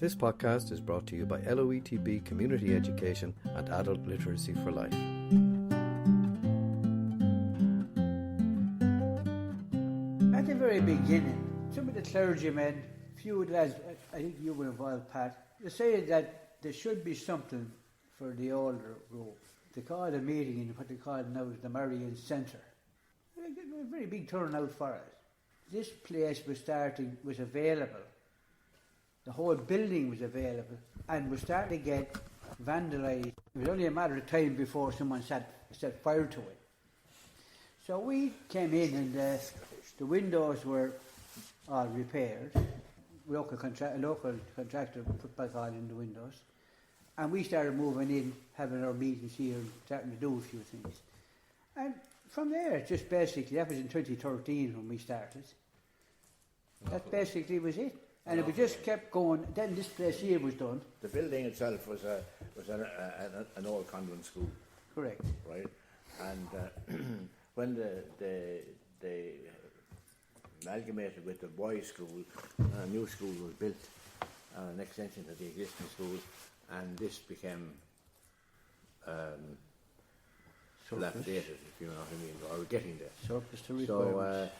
This podcast is brought to you by LOETB Community Education and Adult Literacy for Life. At the very beginning, some of the clergymen, few lads, I think you were involved, Pat, decided that there should be something for the older group. They called a meeting in what they call now the Marion Centre. A very big turnout for it. This place was available. The whole building was available and was starting to get vandalised. It was only a matter of time before someone set fire to it. So we came in and the windows were all repaired. Local contractor put back on in the windows. And we started moving in, having our meetings here and starting to do a few things. And from there, just basically, that was in 2013 when we started. That basically was it. And it just kept going. Then this place here was done. The building itself was an old convent school. Correct. Right? And when they amalgamated with the boys' school, a new school was built, an extension to the existing school, and this became dilapidated, if you know what I mean, or getting there. Surplus to requirements.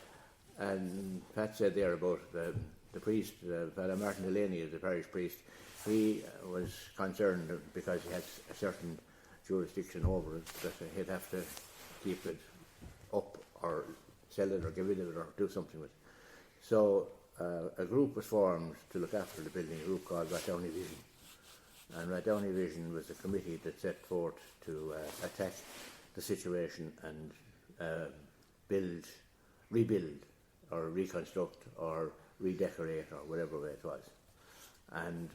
So, and Pat said there about the priest, Father Martin Delaney, the parish priest, he was concerned because he had a certain jurisdiction over it that he'd have to keep it up or sell it or get rid of it or do something with it. So a group was formed to look after the building, a group called Rathdowney Vision. And Rathdowney Vision was a committee that set forth to attack the situation and rebuild or reconstruct or redecorate or whatever way it was. And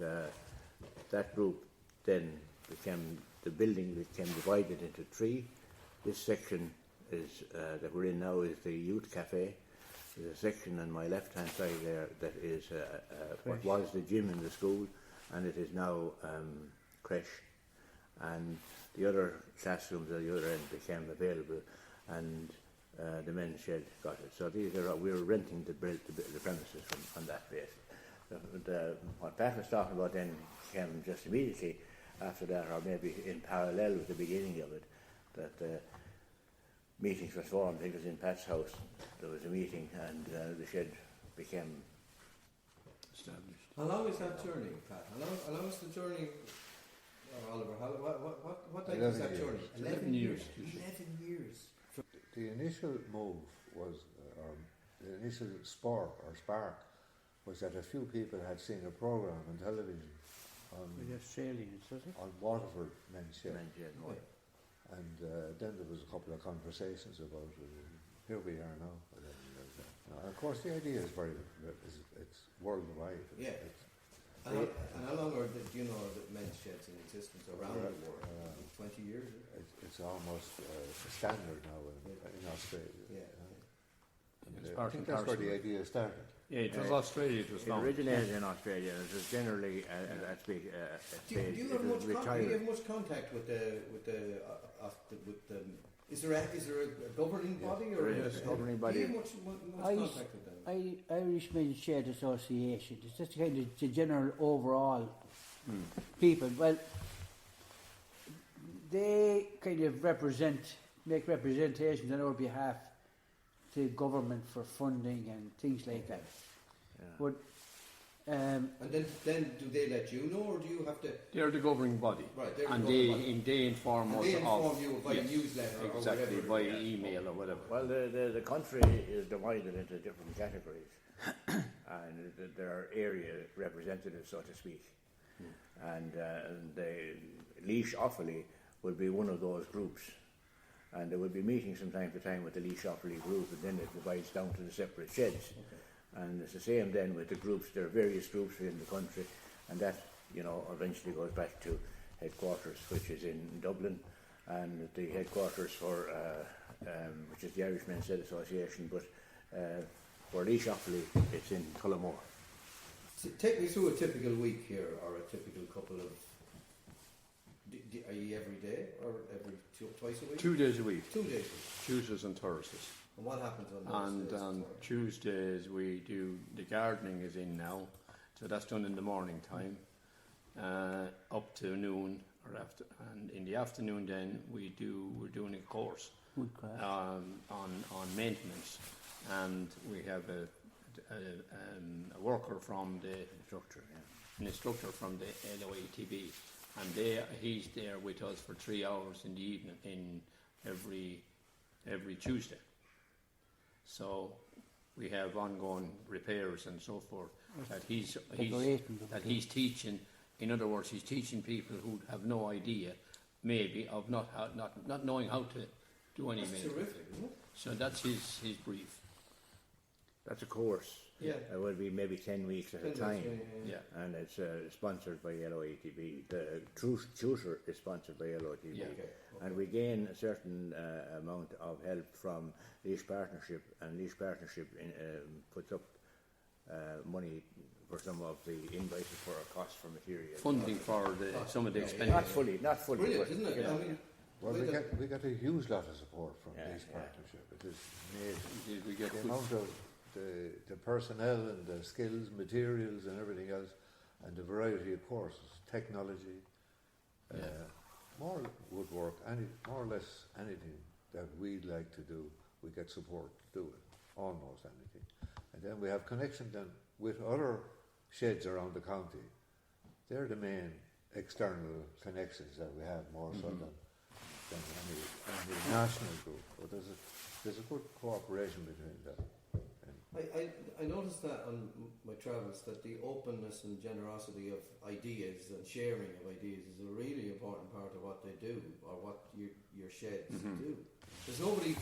that group then the building became divided into three. This section is that we're in now is the youth cafe. There's a section on my left-hand side there that is what was the gym in the school, and it is now creche. And the other classrooms at the other end became available, and the men's shed got it. So we were renting the premises on that base. What Pat was talking about then came just immediately after that, or maybe in parallel with the beginning of it, that meetings were formed. I think it was in Pat's house. There was a meeting, and the shed became established. How long is that journey, Pat? How long is the journey, Oliver? What time is that journey? 11 years. 11 years. The initial move was, the initial spark was that a few people had seen a programme on television With the Australians, was it? on Waterford men's shed. Yeah. And then there was a couple of conversations about it. Here we are now. And of course, the idea is it's worldwide. Yeah. And how long do you know the men's sheds in existence around the world? 20 years? It's almost standard now in Australia. Yeah. I think that's where the idea started. Yeah, it was Australia. It was It originated in Australia. It was generally Do you have much contact with the is there a governing body or there is a governing body? Do you have much contact with them? Irish Men's Shed Association. It's just kind of the general overall people. Well, they kind of make representations on our behalf to government for funding and things like that. Yeah. But and then do they let you know, or do you have to? They're the governing body, right? They inform us. They inform you by newsletter exactly, or by email or whatever. Well, the country is divided into different categories, and there are area representatives, so to speak. And the Laois Offaly would be one of those groups, and there would be meetings from time to time with the Laois Offaly group, and then it divides down to the separate sheds. Okay. And it's the same then with the groups. There are various groups within the country, and that eventually goes back to headquarters, which is in Dublin, and the headquarters for which is the Irish Men's Shed Association, but for Laois Offaly it's in Tullamore. So take me through a typical week here, or a typical couple of. Are you every day or twice a week? 2 days a week. 2 days a week. Tuesdays and Thursdays. And what happens on those days? And on Tuesdays we do, the gardening is in now, so that's done in the morning time. up to noon or after, and in the afternoon then we're doing a course on maintenance, and we have a worker from the an instructor from the LOATB, and he's there with us for 3 hours in the evening in every Tuesday. So we have ongoing repairs and so forth that he's teaching. In other words, he's teaching people who have no idea, maybe, of not knowing how to do any maintenance. Terrific, isn't it? So that's his brief. That's a course. Yeah. It will be maybe 10 weeks at a 10 time. weeks, yeah. And it's sponsored by LOATB. The tutor is sponsored by LOATB. Yeah. Okay. And we gain a certain amount of help from Laois Partnership, and Laois Partnership puts up money for some of the invoices for our costs for material. Funding for some of the Not expenditure. not fully. Brilliant, but, isn't it? you know, I mean, Well, we get a huge lot of support from this partnership. It is amazing. We get The good- amount of the personnel and the skills, materials and everything else, and the variety of courses, technology, more woodwork, more or less anything that we'd like to do, we get support to do it, almost anything. And then we have connection then with other sheds around the county. They're the main external connections that we have more so than any national group. But there's a good cooperation between them. I noticed that on my travels that the openness and generosity of ideas and sharing of ideas is a really important part of what they do, or what your sheds do. There's nobody.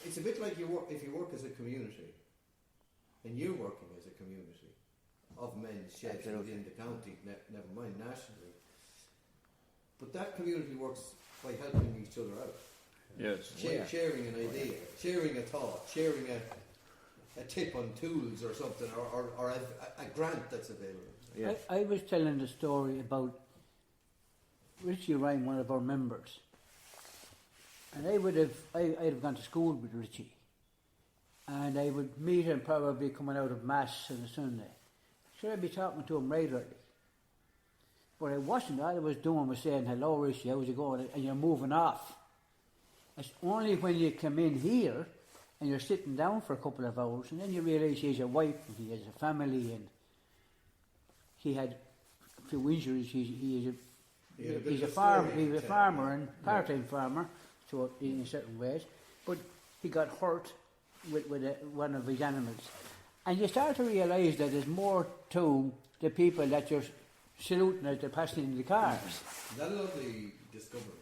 It's a bit like if you work as a community, and you're working as a community of men's sheds within the county, never mind nationally. But that community works by helping each other out. Yes. Sharing an idea, sharing a thought, sharing a tip on tools or something, or a grant that's available. Yes. I was telling the story about Richie Ryan, one of our members, and I'd have gone to school with Richie, and I would meet him probably coming out of Mass on a Sunday. So I'd be talking to him regularly. But I wasn't. All I was doing was saying, "Hello, Richie, how's it going?" And you're moving off. It's only when you come in here and you're sitting down for a couple of hours, and then you realise he has a wife and he has a family, and he had a few injuries. He's a farmer and part-time farmer, so in certain ways. But he got hurt with one of his animals, and you start to realise that there's more to the people that you're saluting as they're passing in the cars. That lovely discovery.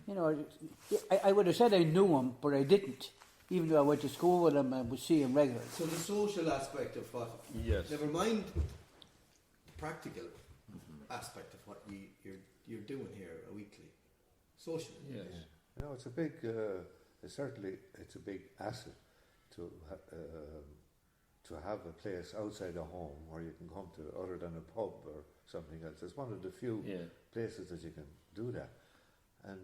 You know, I would have said I knew him, but I didn't, even though I went to school with him and would see him regularly. So the social aspect of what, Yes. never mind the practical aspect of what you're doing here weekly, socially. Yes. You know, it's a big, it's a big asset to have a place outside the home where you can come to, other than a pub or something else. It's one of the few places that you can do that. And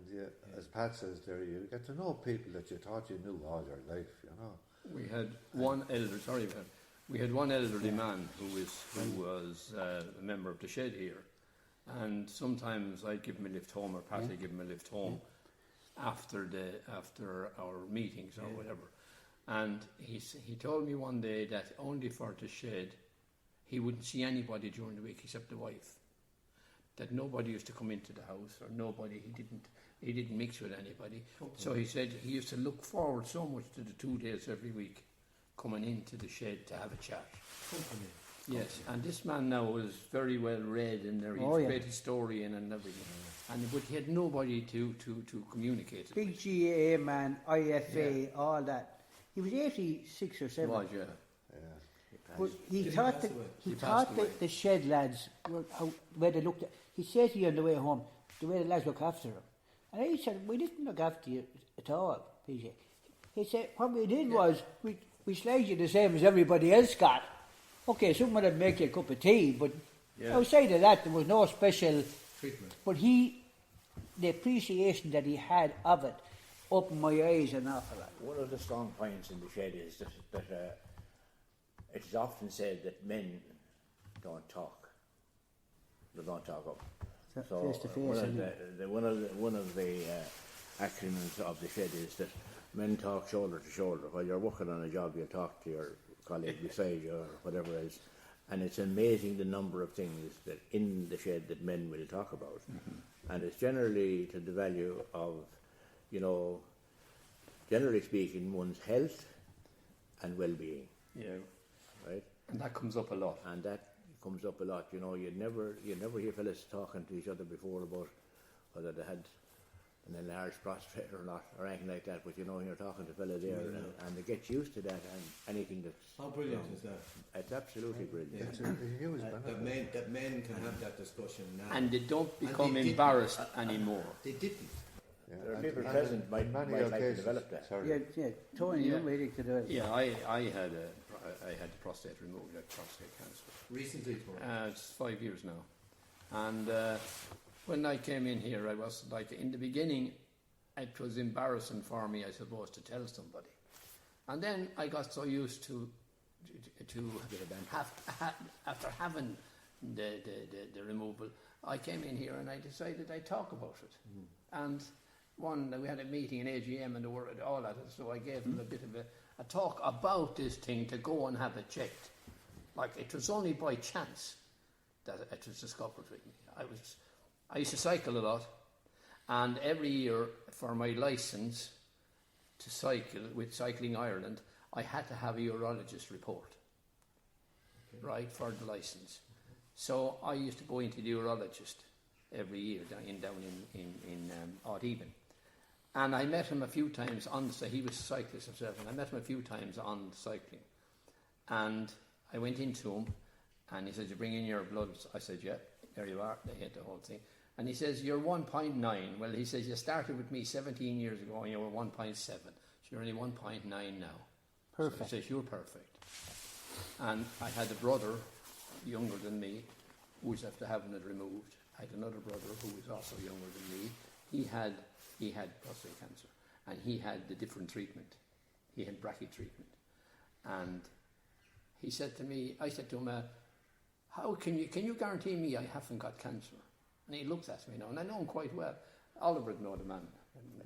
as Pat says there, you get to know people that you thought you knew all your life, you know. We had one elderly man who was a member of the shed here, and sometimes I'd give him a lift home, or Pat would give him a lift home after our meetings or whatever. And he told me one day that only for the shed he wouldn't see anybody during the week except the wife. That nobody used to come into the house, or he didn't mix with anybody. Okay. So he said he used to look forward so much to the 2 days every week coming into the shed to have a chat. Company. Yes, and this man now was very well read, and he's a great historian and everything. But he had nobody to communicate it Big with. GAA man, IFA, all that. He was 86 or 7. Was, yeah. But he Did thought he pass away? the shed lads where they looked at. He said to you on the way home, the way the lads look after him. And I said, we didn't look after you at all, PJ. He said, what we did was we slagged you the same as everybody else got. Okay, someone would make you a cup of tea, but outside of that, there was no special treatment. But the appreciation that he had of it opened my eyes an awful lot. One of the strong points in the shed is that it is often said that men don't talk. they don't talk up. So, face to face. One of the acronyms of the shed is that men talk shoulder to shoulder. While you're working on a job, you talk to your colleague beside you or whatever it is. And it's amazing the number of things that in the shed that men will talk about. And it's generally to the value of, generally speaking, one's health and well-being. Yeah. Right? And that comes up a lot. And that comes up a lot. You'd never hear fellas talking to each other before about whether they had an enlarged prostate or not, or anything like that. But you're talking to a fella there, and they get used to that. And anything that's how brilliant is that? It's absolutely brilliant. It's a huge benefit. That men can have that discussion now, and they don't become embarrassed anymore. They didn't. Yeah. There are people present might like to develop that. Sorry. Yeah, Tony, you're waiting to do it. Yeah, I had the prostate removed. I had prostate cancer. Recently, it's 5 years now. And when I came in here, I was like, in the beginning, it was embarrassing for me, I suppose, to tell somebody. And then I got so used to after having the removal, I came in here and I decided I'd talk about it. And we had a meeting in AGM and all that, so I gave them a bit of a talk about this thing to go and have it checked. Like, it was only by chance that it was discovered with me. I used to cycle a lot, and every year for my licence to cycle with Cycling Ireland, I had to have a urologist report, right, for the licence. So I used to go into the urologist every year down in Odd Even. And I met him a few times he was a cyclist himself, and I met him a few times on cycling. And I went into him, and he said, "You bring in your bloods?" I said, "Yeah, there you are." They hit the whole thing. And he says, "You're 1.9. Well, he says, "You started with me 17 years ago, and you were 1.7. So you're only 1.9 now." Perfect. So he says, "You're perfect." And I had a brother, younger than me, who was after having it removed. I had another brother who was also younger than me. He had prostate cancer, and he had the different treatment. He had brachy treatment. And he said to me, I said to him, "How can you guarantee me I haven't got cancer?" And he looked at me now, and I know him quite well. Oliver would know the man.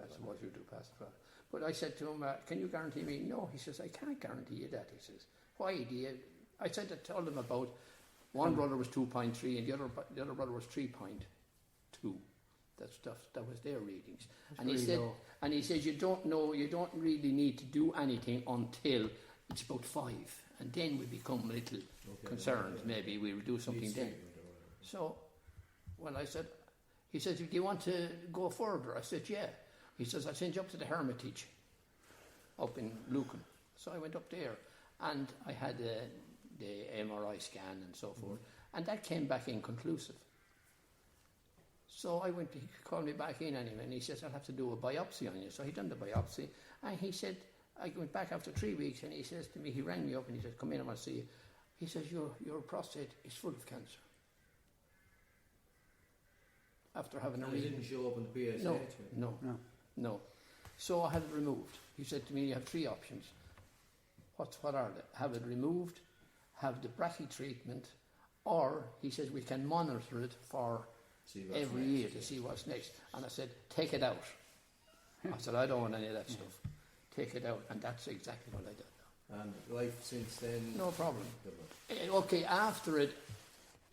I suppose you do, Pastor. But I said to him, "Can you guarantee me?" "No," he says, "I can't guarantee you that." He says, "Why do you?" I said, I told him about one brother was 2.3 and the other brother was 3.2. That was their readings. And he says, you don't really need to do anything until it's about 5, and then we become a little concerned. Maybe we'll do something then. So, I said, he says, "Do you want to go further?" I said, "Yeah." He says, "I'll send you up to the Hermitage up in Lucan." So I went up there, and I had the MRI scan and so forth, and that came back inconclusive. So he called me back in anyway, and he says, "I'll have to do a biopsy on you." So he done the biopsy, and he said, I went back after 3 weeks, and he says to me, he rang me up and he said, "Come in, I want to see you." He says, your prostate is full of cancer. After having and it didn't show up in the PSA? No. So I had it removed. He said to me, "You have 3 options. What are they? Have it removed, have the brachy treatment, or," he says, "we can monitor it for every year to see what's next." And I said, "Take it out." I said, "I don't want any of that stuff. Take it out." And that's exactly what I did now. And life since then? No problem. Okay, after it,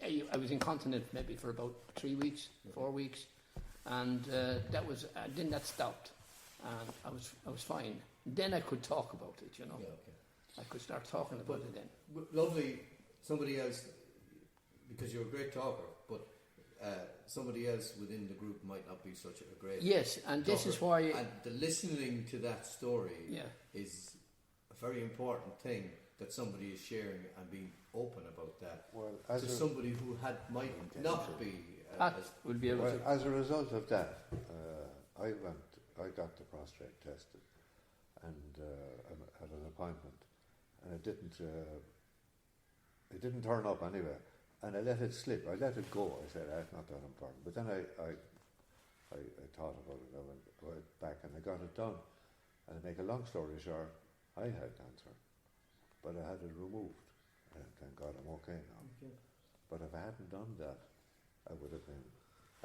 I was incontinent maybe for about 3 weeks, 4 weeks, and then that stopped, and I was fine. Then I could talk about it, Yeah, okay. I could start talking about it then. Lovely, somebody else, because you're a great talker, but somebody else within the group might not be such a great Yes, and this talker. is why... And the listening to that story is a very important thing, that somebody is sharing and being open about that. Well, to somebody who might not be... will be able to... As a result of that, I got the prostate tested, and I had an appointment, and it didn't turn up anyway, and I let it slip. I let it go. I said, "It's not that important." But then I thought about it. I went back and I got it done. And to make a long story short, I had cancer, but I had it removed, and thank God I'm okay now. Okay. But if I hadn't done that, I would have been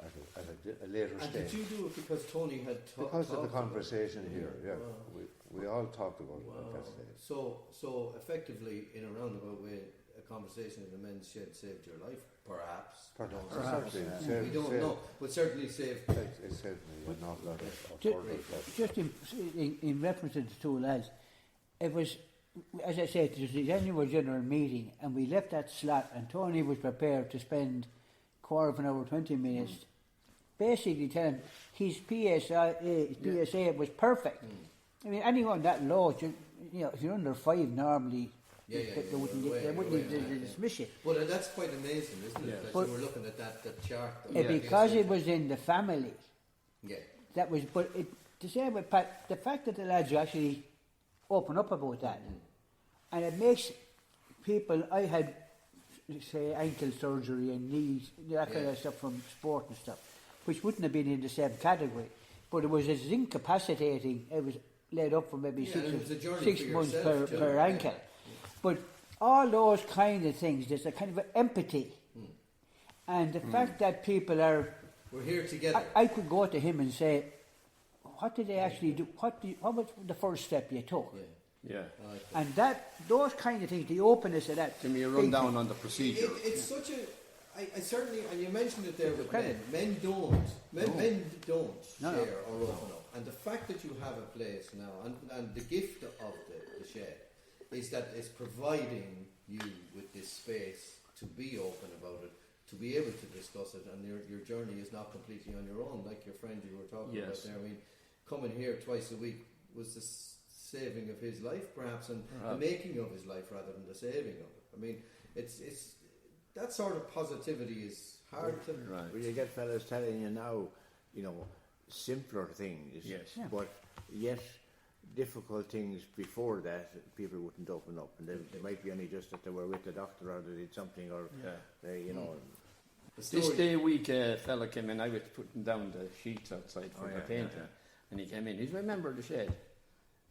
at a later And stage. did you do it because Tony had Because of the talked about conversation it? here, yeah. Wow. We all talked about it Wow. at that stage. So effectively, in a roundabout way, a conversation in the men's shed saved your life, perhaps. Certainly, yeah. saved- We don't saved- know, but certainly saved. It saved me an awful lot of Ju- further stuff. Just in reference to the two lads, it was, as I said, it was the annual general meeting, and we left that slot, and Tony was prepared to spend quarter of an hour, 20 minutes, basically telling him his PSA was perfect. I mean, anyone that low, you know, if you're under 5 normally, they wouldn't dismiss you. But that's quite amazing, isn't it? Yeah. That But- you were looking at that chart. Because it was in the family, Yeah. that was, but the same with Pat, the fact that the lads actually open up about that, and it makes people, I had, say, ankle surgery and knees, that kind of stuff from sport and stuff, which wouldn't have been in the same category, but it was as incapacitating, it was laid up for maybe Yeah, and it was a journey 6 for months yourself, per yeah. ankle. But all those kind of things, there's a kind of empathy. And the fact that people are, We're here together. I could go to him and say, what did they actually do? What was the first step you took? Yeah. Yeah. I like that. And those kind of things, the openness of that. Give me a rundown on the procedure. It's such a. I certainly, and you mentioned it there with Credit. men. Men don't. Men don't No, no. share or open up. And the fact that you have a place now, and the gift of the shed, is that it's providing you with this space to be open about it, to be able to discuss it, and your journey is not completely on your own, like your friend you were talking about Yes. there. I mean, coming here twice a week was the saving of his life, perhaps, and the making of his life rather than the saving of it. I mean, it's that sort of positivity is hard to. Right. Well, you get fellas telling you now, you know, simpler things, Yes. Yeah. but yet difficult things before that people wouldn't open up, and they might be only just that they were with the doctor or they did something, or they, you know. The This story- day week, a fella came in. I was putting down the sheets outside for Oh, the yeah, painting, yeah. and he came in. He's a member of the shed,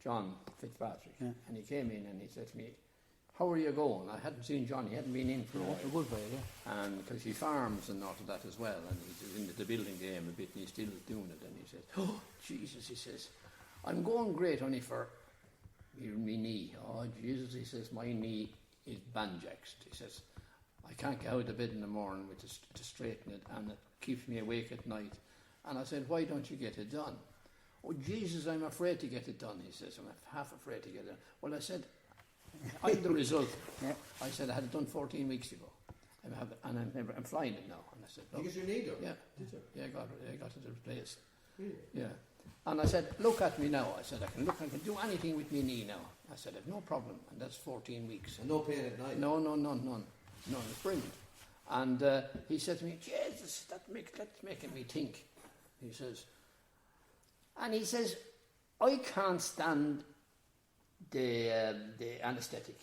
John Fitzpatrick, Yeah. and he came in and he said to me, "How are you going?" I hadn't seen John; he hadn't been in for a That's a while, good way, yeah. and because he farms and all of that as well, and he's in the building game a bit, and he's still doing it. And he says, "Oh Jesus," he says, "I'm going great only for me knee." "Oh Jesus," he says, "my knee is banjaxed." He says, "I can't get out of bed in the morning to straighten it, and it keeps me awake at night." And I said, "Why don't you get it done?" "Oh Jesus, I'm afraid to get it done," he says. "I'm half afraid to get it done." Well, I said, I'm the result. Yeah. I said, I had it done 14 weeks ago. I'm flying it now. And I said, Did you "Look." get your knee done? Yeah. Did you? Yeah, I got it replaced. Really? Yeah. And I said, "Look at me now." I said, I can do anything with my knee now. I said, "I've no problem." And that's 14 weeks. And no pain at night. No, none. It's brilliant. And he said to me, "Jesus, that's making me think." He says, "I can't stand the anaesthetic.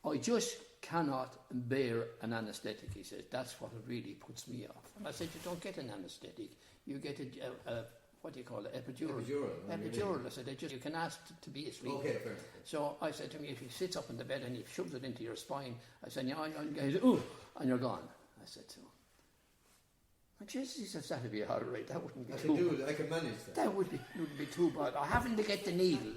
I just cannot bear an anaesthetic." He says, "That's what really puts me off." And I said, "You don't get an anaesthetic. You get a what do you call it? Epidural. Epidural." I said, "You can ask to be asleep." Okay, fair enough. So I said to him, "If he sits up in the bed and he shoves it into your spine," I said, "Yeah," he said, "Ooh," and you're gone. I said to him, "Oh, Jesus," he says, "that'd be all right. That wouldn't be I too can bad. do it. I can manage that. That wouldn't be too bad. I having to get the needle.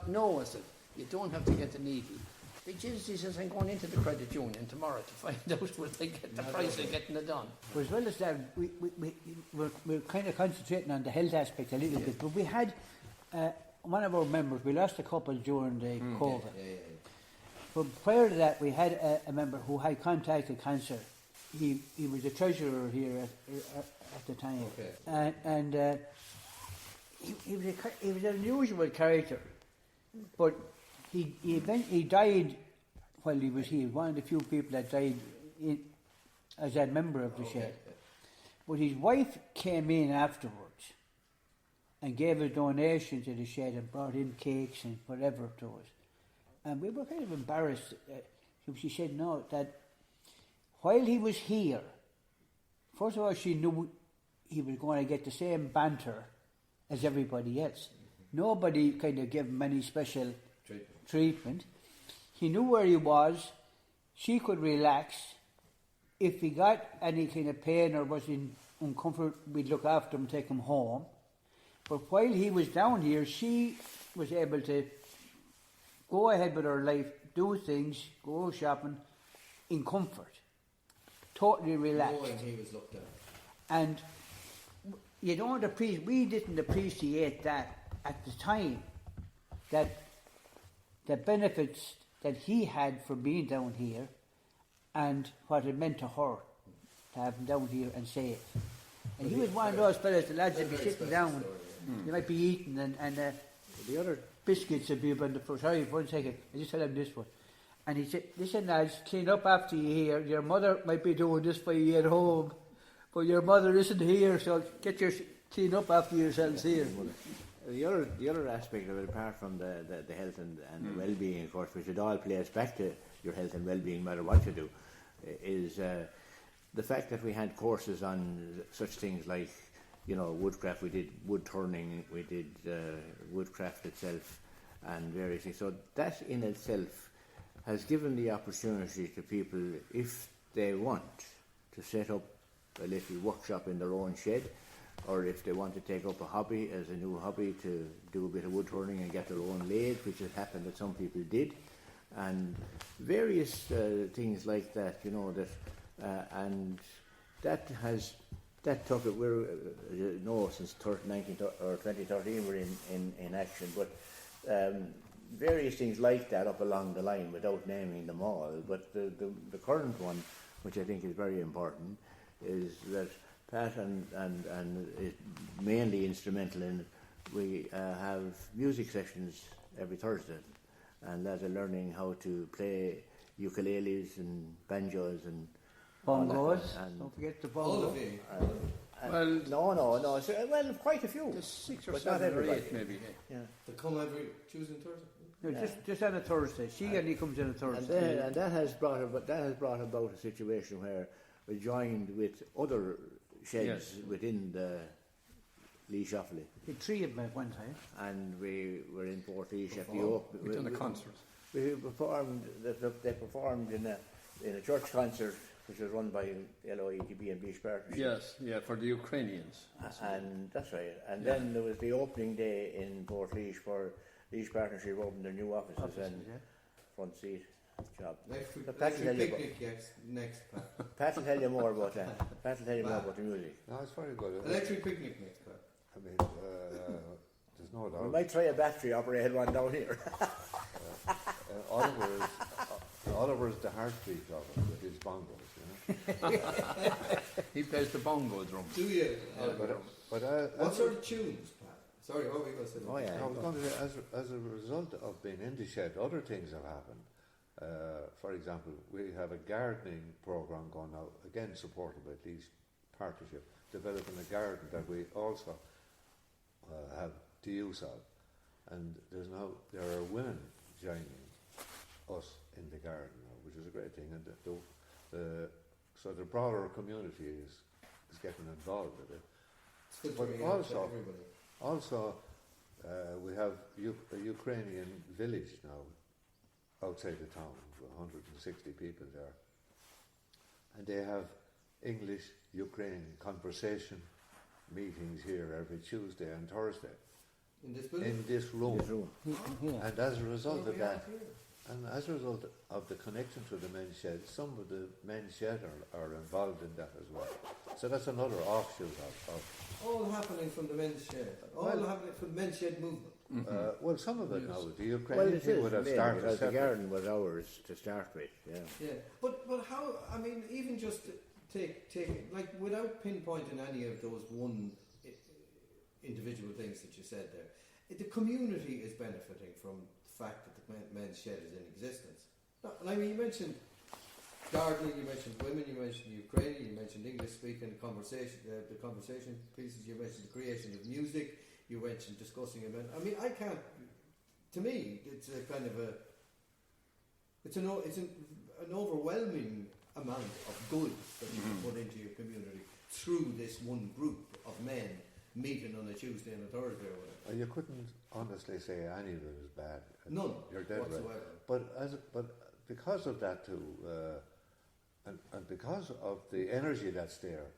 No," I said, "you don't have to get the needle." But Jesus, he says, "I'm going into the credit union tomorrow to find out where they get the price of getting it done." But as well as that, we're kind of concentrating on the health aspect a little bit, but we had one of our members, we lost a couple during the COVID. Yeah. But prior to that, we had a member who had contracted cancer. He was the treasurer here at the time. Okay. And he was an unusual character, but he died while he was here. One of the few people that died as a member of the shed. But his wife came in afterwards and gave a donation to the shed and brought in cakes and whatever to us. And we were kind of embarrassed. She said no, that while he was here, first of all, she knew he was going to get the same banter as everybody else. Nobody kind of gave him any special treatment. He knew where he was. She could relax. if he got any kind of pain or was in uncomfort, we'd look after him, take him home. But while he was down here, she was able to go ahead with her life, do things, go shopping in comfort, totally relaxed. Knowing he was looked at. And you don't we didn't appreciate that at the time, that the benefits that he had for being down here and what it meant to her to have him down here and safe. And he was one of those fellas, the lads would be sitting down, they might be eating and The other biscuits would be up on the floor. Sorry, 1 second, I just tell him this one. And he said, listen lads, clean up after you here. Your mother might be doing this for you at home, but your mother isn't here, so get your clean up after yourselves here. The other aspect of it, apart from the health and the well-being, of course, which it all plays back to your health and well-being, no matter what you do, is the fact that we had courses on such things like, woodcraft. We did wood turning, we did woodcraft itself, and various things. So that in itself has given the opportunity to people, if they want, to set up a little workshop in their own shed, or if they want to take up a hobby as a new hobby to do a bit of wood turning and get their own lathe, which has happened that some people did, and various things like that, and that took it. We're since 2013 we're in action, but various things like that up along the line without naming them all. But the current one, which I think is very important, is that Pat and is mainly instrumental in it. We have music sessions every Thursday, and lads are learning how to play ukuleles and banjos and Bongos, and don't forget the All bongos. of you. no. Well, quite a few. There's 6 or But not 7 or everybody. 8 maybe. Yeah. They come every Tuesday and Thursday. No, just on a Thursday. She only comes on a Thursday. And that has brought about a situation where we joined with other sheds within the Lee Shoffley, The three of them at one time. and we were in Portlaoise at the Oak. We've done a concert. We performed. They performed in a church concert which was run by LOETB and Beach Partnership. Yes, for the Ukrainians. And that's right. And then there was the opening day in Portlaoise for Beach Partnership opened their new offices and front seat job. Electric picnic next. Pat will tell you more about that. Pat will tell you more about the music. No, it's very good. Electric picnic next. I mean, there's no doubt. We might try a battery operated one down here. Oliver's the heartbeat of it with his bongos, He plays the bongo drum. Do you? But What sort of tunes, Pat? Sorry, what were you going to say? Oh yeah. I was going to say, as a result of being in the shed, other things have happened. For example, we have a gardening program going now, again supported by Lee's Partnership, developing a garden that we also have the use of. And there are women joining us in the garden now, which is a great thing. And so the broader community is getting involved with it. But also, we have a Ukrainian village now outside the town, 160 people there. And they have English-Ukraine conversation meetings here every Tuesday and Thursday. In this building? In this room. Yeah. And as a result of that, and as a result of the connection to the men's shed, some of the men's shed are involved in that as well. So that's another offshoot of all happening from the men's shed. Happening from the men's shed movement. well, some of it now. The Ukrainian thing would have started because the separate. garden was ours to start with. Yeah. But how? I mean, even just take like without pinpointing any of those individual things that you said there, the community is benefiting from the fact that the men's shed is in existence. And I mean, you mentioned gardening, you mentioned women, you mentioned Ukrainian, you mentioned English speaking, the conversation pieces, you mentioned the creation of music, you mentioned discussing events. I mean, to me, it's a kind of an overwhelming amount of good that you can put into your community through this one group of men meeting on a Tuesday and a Thursday or whatever. You couldn't honestly say any of it is bad. None You're dead whatsoever. right. But because of that too, and because of the energy that's there,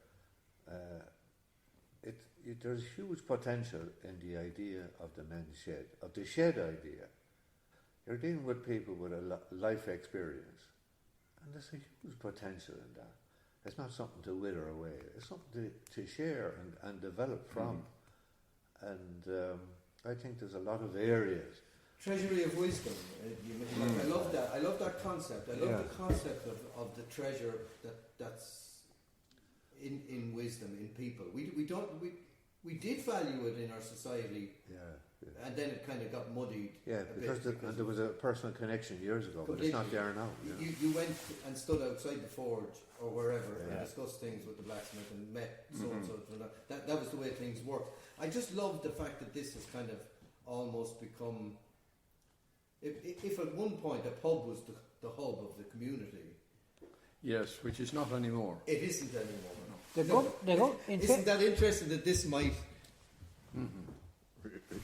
there's huge potential in the idea of the men's shed, of the shed idea. You're dealing with people with a life experience, and there's a huge potential in that. It's not something to wither away. It's something to share and develop from. And I think there's a lot of areas. Treasury of wisdom. I love that. I love that concept. I love the concept of the treasure that's in wisdom, in people. We did value it in our society. And then it kind of got muddied. Yeah, because there was a personal connection years ago, but it's not there now. You went and stood outside the forge or wherever and discussed things with the blacksmith and met so and so. That was the way things worked. I just love the fact that this has kind of almost become. If at one point a pub was the hub of the community. Yes, which is not anymore. It isn't anymore. No. Isn't that interesting that this might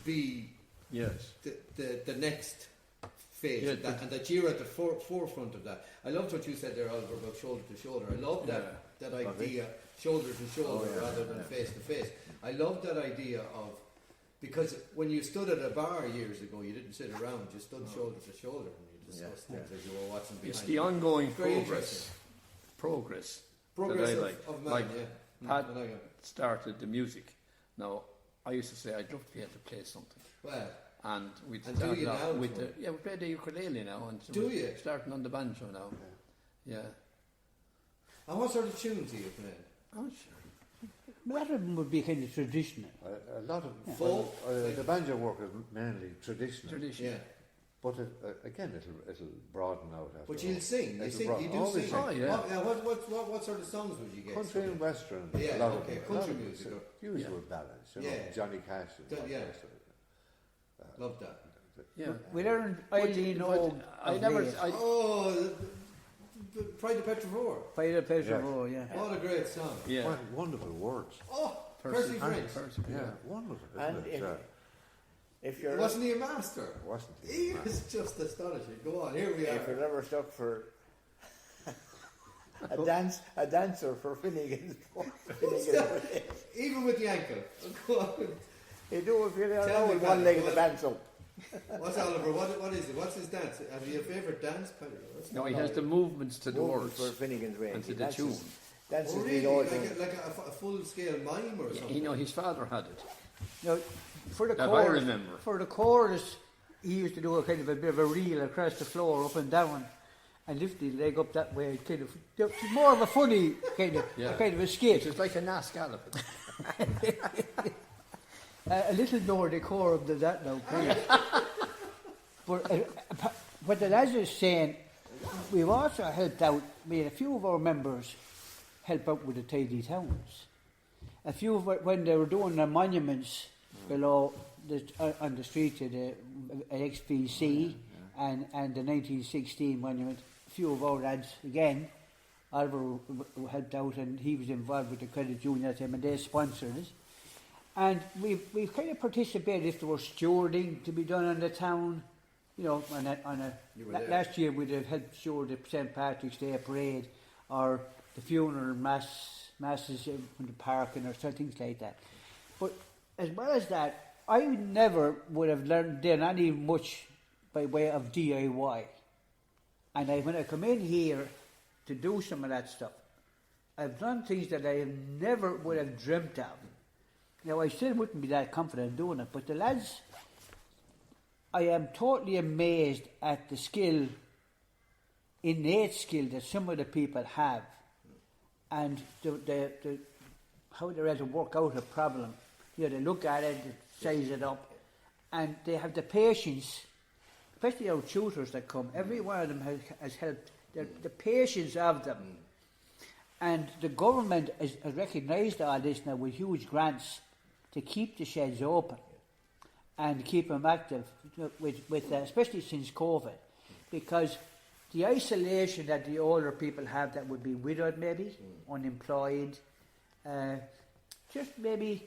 be the next phase of that, and that you're at the forefront of that. I loved what you said there, Oliver, about shoulder to shoulder. I love that idea, shoulder to shoulder rather than face to face. I love that idea of, because when you stood at a bar years ago, you didn't sit around, you stood shoulder to shoulder and you discussed things as you were watching behind. It's the ongoing progress that I like. Of man, like Pat started the music. Now, I used to say I'd love to be able to play something. Well, and we'd and start do you off now with we play the ukulele now, and so do we're you? starting on the banjo now. Yeah. And what sort of tunes are you playing? Oh, sure. A lot of them would be kind of traditional. A lot of the banjo work is mainly traditional. Yeah. But again, it'll broaden out. But you'll sing. You do sing. Oh, yeah. What sort of songs would you get? Country and western. Yeah, a lot okay. of Country music. Usual ballads. You know, Johnny Cash. And Love that. Yeah. We learned Eileen Old. Pride of Petrivore. Pride of Petrivore, yeah. What a great song. Yeah. What wonderful words. Oh, Percy Prince. Yeah, wonderful. And if you're wasn't he a master? Wasn't he? Was just astonishing. Go on, here we are. If you're ever stuck for a dancer for Finnegan's race. Even with the ankle. Go on. You do if you're there with one leg of the dance up. What's Oliver? What is it? What's his dance? Have you a favourite dance? No, he has the movements to the words for Finnegan's race and to the tune. Dances really? Like a full-scale mime or something? You know, his father had it. No, for the That chorus, I remember. For the chorus, he used to do a kind of a bit of a reel across the floor, up and down, and lift the leg up that way. Kind of more of a funny kind of a skit. It's like a NAS gallop. A little more decorum than that now, please. But what the lads are saying, we've also helped out. We had a few of our members help out with the tidy towns. A few of when they were doing the monuments below on the street to the XPC and the 1916 monument, a few of our lads again, Oliver helped out, and he was involved with the credit union at the time, and they sponsored it. And we've kind of participated if there was stewarding to be done on the town, you know, last year we'd have helped steward the St. Patrick's Day parade or the funeral masses in the parking or things like that. But as well as that, I never would have done any much by way of DIY. And when I come in here to do some of that stuff, I've done things that I never would have dreamt of. Now, I still wouldn't be that confident doing it, but the lads, I am totally amazed at the skill, innate skill that some of the people have, and how they're able to work out a problem. You know, they look at it, they size it up, and they have the patience, especially our tutors that come. Every one of them has helped. The patience of them. And the government has recognised all this now with huge grants to keep the sheds open and keep them active, with especially since COVID, because the isolation that the older people have that would be widowed maybe, unemployed, just maybe.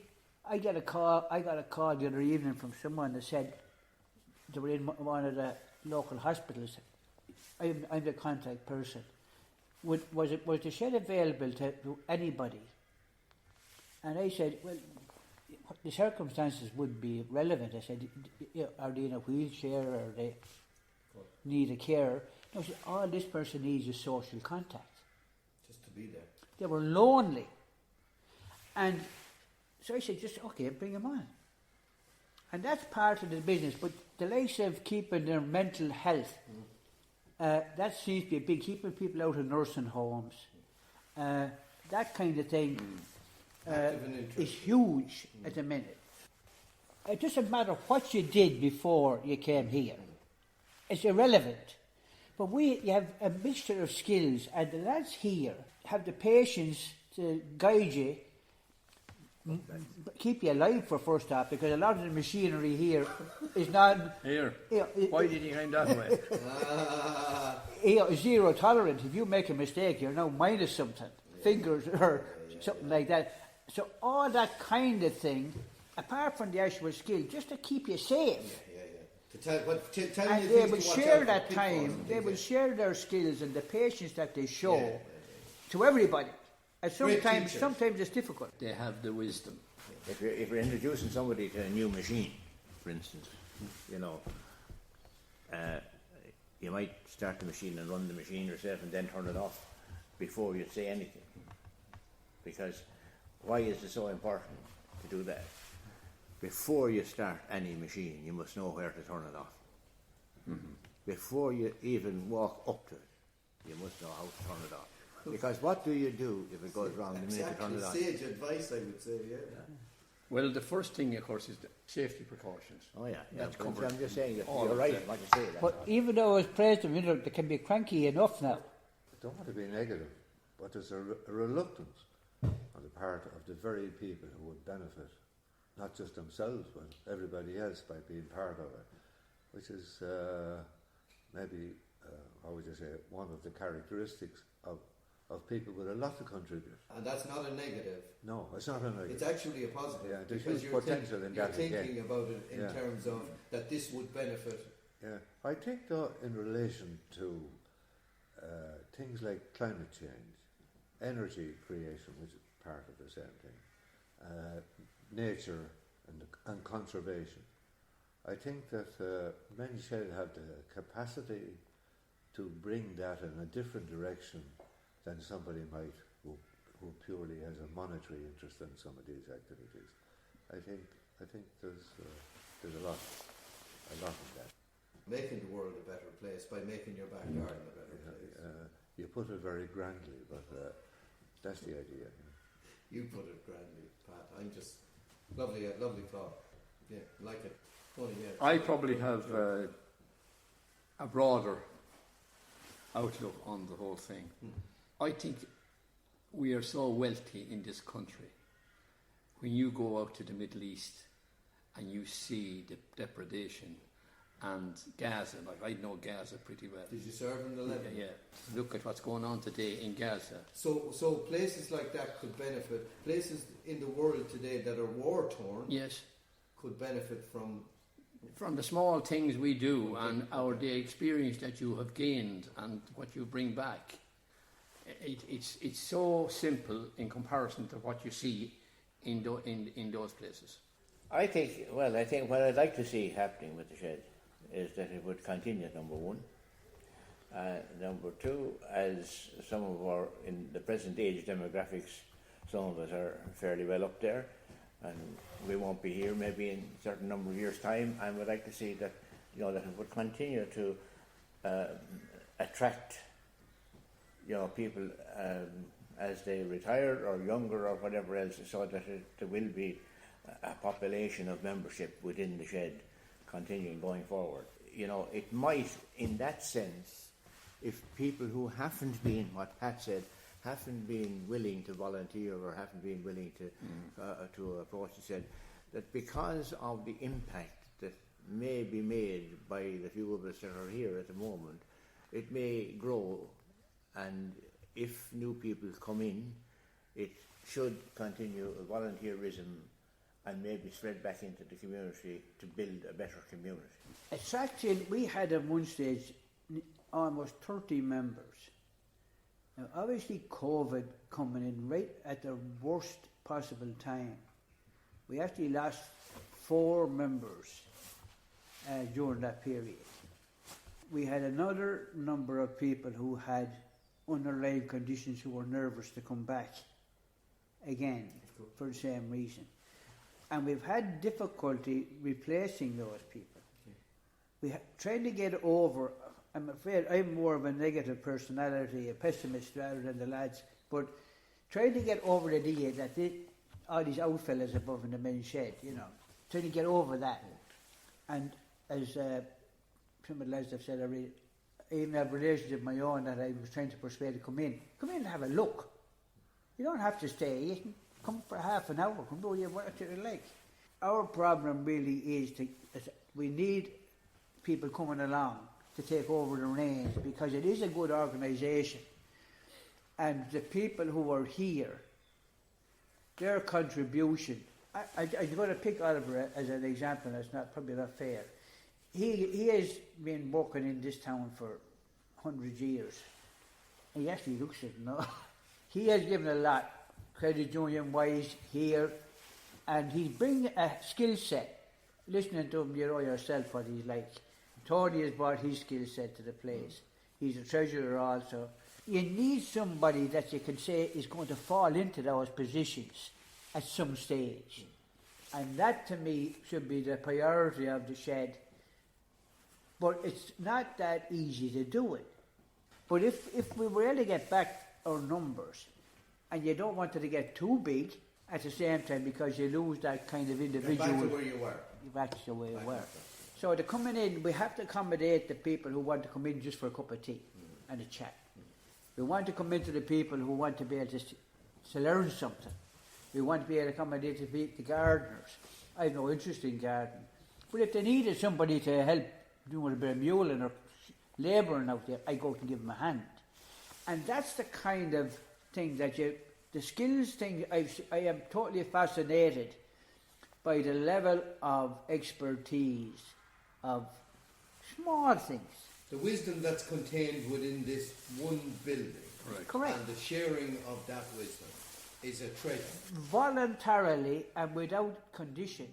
I got a call the other evening from someone that said they were in one of the local hospitals. I'm the contact person. was the shed available to anybody? And I said, well, the circumstances would be relevant. I said, are they in a wheelchair, or they need a carer? No, I said, all this person needs is social contact. Just to be there. They were lonely. And so I said, just, okay, bring them on. And that's part of the business. But the likes of keeping their mental health, that seems to be big, keeping people out of nursing homes, that kind of thing is huge at the minute. It doesn't matter what you did before you came here. It's irrelevant. But you have a mixture of skills, and the lads here have the patience to guide you, keep you alive for first off, because a lot of the machinery here is not... Here, why did you climb that way? Zero tolerance. If you make a mistake, you're now minus something, fingers or something like that. So all that kind of thing, apart from the actual skill, just to keep you safe. To tell And you they things will to watch share out that for, time, pitfalls they and will things, share their skills and the patience that they show to everybody. And sometimes it's difficult. They have the wisdom. If you're introducing somebody to a new machine, for instance, you know, you might start the machine and run the machine yourself and then turn it off before you say anything. Because why is it so important to do that? Before you start any machine, you must know where to turn it off. Mm-hmm. Before you even walk up to it, you must know how to turn it off. Because what do you do if it goes wrong the minute you turn it on? Sage advice, I would say, yeah. Well, the first thing, of course, is the safety precautions. Oh, yeah. That's But covered. I'm just saying that All you're of right them. in what you say. But even though it's praised them, they can be cranky enough now. I don't want to be negative, but there's a reluctance on the part of the very people who would benefit, not just themselves, but everybody else by being part of it, which is maybe, how would you say, one of the characteristics of people with a lot to contribute. And that's not a negative. No, it's not a negative. It's actually a positive. Yeah, there's because huge potential in you're that thinking again. about it in terms of that this would benefit. Yeah, I think though in relation to things like climate change, energy creation, which is part of the same thing, nature and conservation, I think that many shall have the capacity to bring that in a different direction than somebody might who purely has a monetary interest in some of these activities. I think there's a lot in that. Making the world a better place by making your backyard a better place. You put it very grandly, but that's the idea. You put it grandly, Pat. I'm just lovely thought. Yeah, like it. Only, yeah. I probably have a broader outlook on the whole thing. I think we are so wealthy in this country. When you go out to the Middle East and you see the depredation and Gaza, like I know Gaza pretty well. Did you serve in the Lebanon? Yeah. Look at what's going on today in Gaza. So places like that could benefit. Places in the world today that are war torn. Yes. Could benefit from the small things we do and the experience that you have gained and what you bring back. It's so simple in comparison to what you see in those places. I think what I'd like to see happening with the shed is that it would continue, number one. Number two, as some of our, in the present age demographics, some of us are fairly well up there, and we won't be here maybe in a certain number of years' time, and we'd like to see that, that it would continue to attract, people as they retire or younger or whatever else, so that there will be a population of membership within the shed continuing going forward. It might, in that sense, if people who haven't been, what Pat said, haven't been willing to volunteer or haven't been willing to approach the shed, that because of the impact that may be made by the few of us that are here at the moment, it may grow, and if new people come in, it should continue volunteerism and maybe spread back into the community to build a better community. Attraction, we had at one stage almost 30 members. Now, obviously, COVID coming in right at the worst possible time. We actually lost 4 members during that period. We had another number of people who had underlying conditions who were nervous to come back again for the same reason. And we've had difficulty replacing those people. Trying to get over, I'm afraid I'm more of a negative personality, a pessimist rather than the lads, but trying to get over the idea that all these old fellas above in the men's shed, trying to get over that. And as some of the lads have said already, I even have relations of my own that I was trying to persuade to come in and have a look. You don't have to stay, you can come for half an hour, come do what you like. Our problem really is we need people coming along to take over the reins, because it is a good organisation, and the people who are here, their contribution. I'm going to pick Oliver as an example. That's probably not fair. He has been working in this town for 100 years. He actually looks it, He has given a lot, credit union wise here, and he's bringing a skill set. Listening to him, you know yourself what he's like. Tony has brought his skill set to the place. He's a treasurer also. You need somebody that you can say is going to fall into those positions at some stage. And that to me should be the priority of the shed. But it's not that easy to do it. But if we were able to get back our numbers, and you don't want it to get too big at the same time because you lose that kind of individual. Back to where you were. Back to where you were. So to coming in, we have to accommodate the people who want to come in just for a cup of tea and a chat. We want to come into the people who want to be able to learn something. We want to be able to accommodate the gardeners. I have no interest in gardening. But if they needed somebody to help doing a bit of muling or labouring out there, I go out and give them a hand. And that's the kind of thing that the skills thing, I am totally fascinated by the level of expertise of small things. The wisdom that's contained within this one building. Right. Correct. And the sharing of that wisdom is a treasure. Voluntarily and without condition.